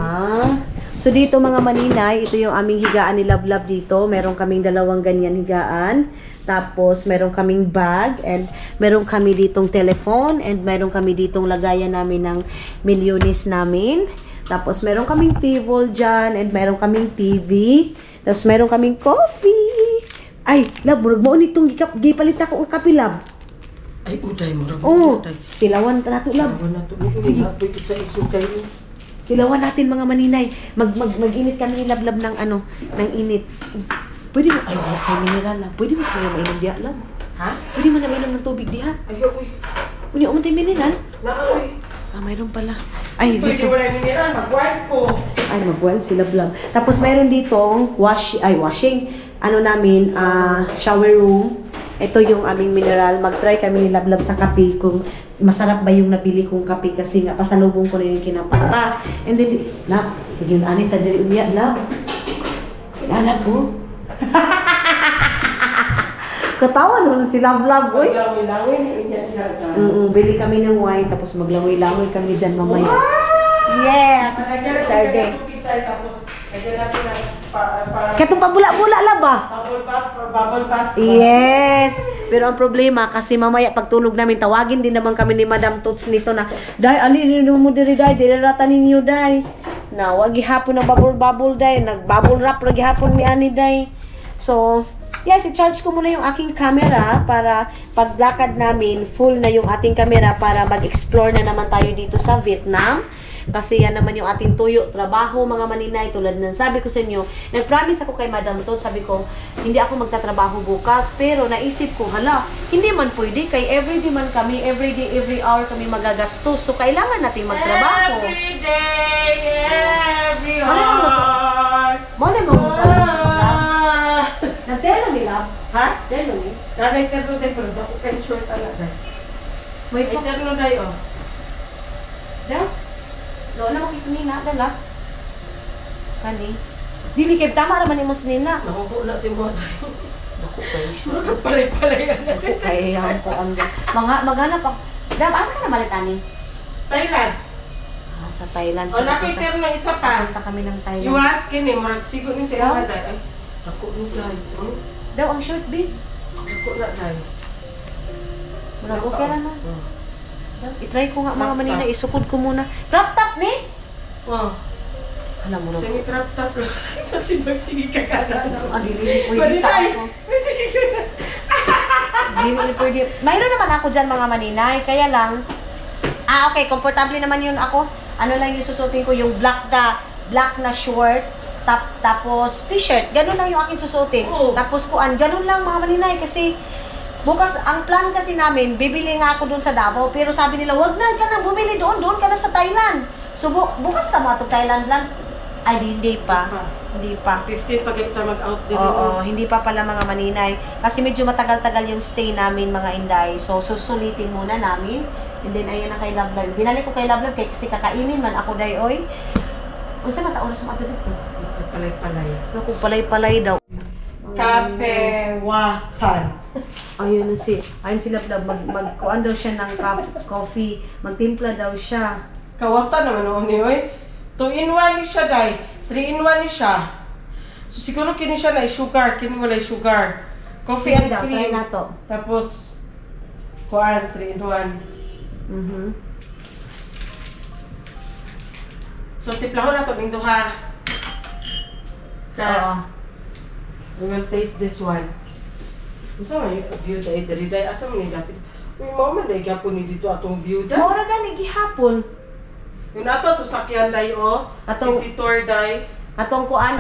So dito mga maninay, ito yung aming higaan ni Love dito. Meron kaming dalawang ganyan higaan. Tapos meron kaming bag and meron kami ditong telephone and meron kami ditong lagayan namin ng milyones namin. Tapos meron kaming table dyan and meron kaming TV. Tapos meron kaming coffee. Ay, Love, murag mo nitong gipalit ako ang kape, Love. Ay, uday mo. Oh, tilawan na ito, Love. Sige. Tilawan natin mga maninay. Mag-init kami ni Love ng ng init. Pwede mo, ay, wala kayo mineral, Love. Pwede mo sa mga mainom diha, Love. Ha? Pwede mo na mainom ng tubig diha. Ayaw, uy. Pwede mo tayo mineral. Uy. Mayroon pala. Ay, Pwede dito. wala mineral, mag-wipe ko. Ay, mag-well si Love. Tapos mayroon ditong washing, namin, shower room. Ito yung aming mineral. Mag-try kami ni Lablab sa kape kung masarap ba yung nabili kong kape kasi nga pasalubong ko na yung kinapata. And then, Lab, bigyan anita diri umiyak, Lab. Lab ko. Katawa naman si Lablab, oy. Langoy-langoy, niya siya. Bili kami ng wine, tapos maglangoy-langoy kami dyan mamaya. Yes! Saturday. Kaya itong pabula-bula lang ba? Bubble bath. Yes! Pero ang problema, kasi mamaya pagtulog namin, tawagin din naman kami ni Madam Toots nito na, Day, alin mo diri, Day, dirarata ninyo, Day. Na, wag gihapon na bubble-bubble, Day. Nag-bubble wrap lagi hapon ni Ani, Day. So, yes, i-charge ko muna yung aking camera para paglakad namin, full na yung ating camera para mag-explore na naman tayo dito sa Vietnam. Kasi yan naman yung ating tuyo, trabaho, mga maninay, tulad ng sabi ko sa inyo, nag-promise ako kay Madam Todd, sabi ko, hindi ako magtatrabaho bukas, pero naisip ko, hala, hindi man pwede, kay everyday man kami, everyday, every hour kami magagastos, so kailangan natin magtrabaho. Every day, every hour. Muna mo, nagtelo nila. Ha? Telo ni. Nanay terno day, pero dako kayo short ala. May Ay terno day, oh. daw. Doon na makismina, dala. Kani. Dili kay tama ra man imong sinina. Nakuha na si Mon. Dako kayo siya. Mura ka palay-palay. Dako kayo ang ko ang maghanap ako. Dam, asa ka na malitani? Thailand. Ah, sa Thailand. O nakiter na isa pa. Punta kami ng Thailand. You want kini murag sigo ni Daw? siya day. Ay, dako ni day. Daw ang short bib. Dako na day. Mura okay ra na. Oh. I-try ko nga mga Crop manina, top. isukod ko muna. Crop top ni? Oh. Alam mo na. Sini crop top. Sige kakana na. Ah, dili pwede sa ako. Sige ka na. Dili pwede. Mayroon naman ako dyan mga maninay, kaya lang, okay, komportable naman yun ako. Ano lang yung susutin ko, yung black na short, tapos t-shirt, ganun lang yung aking susutin. Oo. Tapos kuan, ganun lang mga maninay, kasi bukas, ang plan kasi namin, bibili nga ako doon sa Davao, pero sabi nila, wag na ka na bumili doon ka na sa Thailand. So, bukas na mga Thailand lang. Ay, hindi pa. Hindi pa. 15 pag kita mag-out din. Oo, hindi pa pala mga maninay. Kasi medyo matagal-tagal yung stay namin mga Inday. So, susulitin muna namin. And then, ayan na kay Lablab. Binalik ko kay Lablab kasi kakainin man ako day, oy. Unsa mata oras mo ato dito? Palay-palay. Naku, palay-palay daw. Kapewatan. Ayun na ayun si Lablab. Magkuan daw siya ng coffee. Magtimpla daw siya. Kawatan naman noon ni oy. 2-in-1 ni siya day. 3-in-1 ni siya. So siguro kini siya na sugar, kini wala sugar. Coffee Sige and daw, try cream. na to. Tapos kuan 3-in-1. So tiplahon na to ning duha. Oo. We will taste this one. Unsa man yung view day diri asa man ni dapat. Uy, mao man day gyapon ni dito atong view da. Mura gani gihapon. Yung ato to sakyan day o. Atong- City tour day. Katong kuan.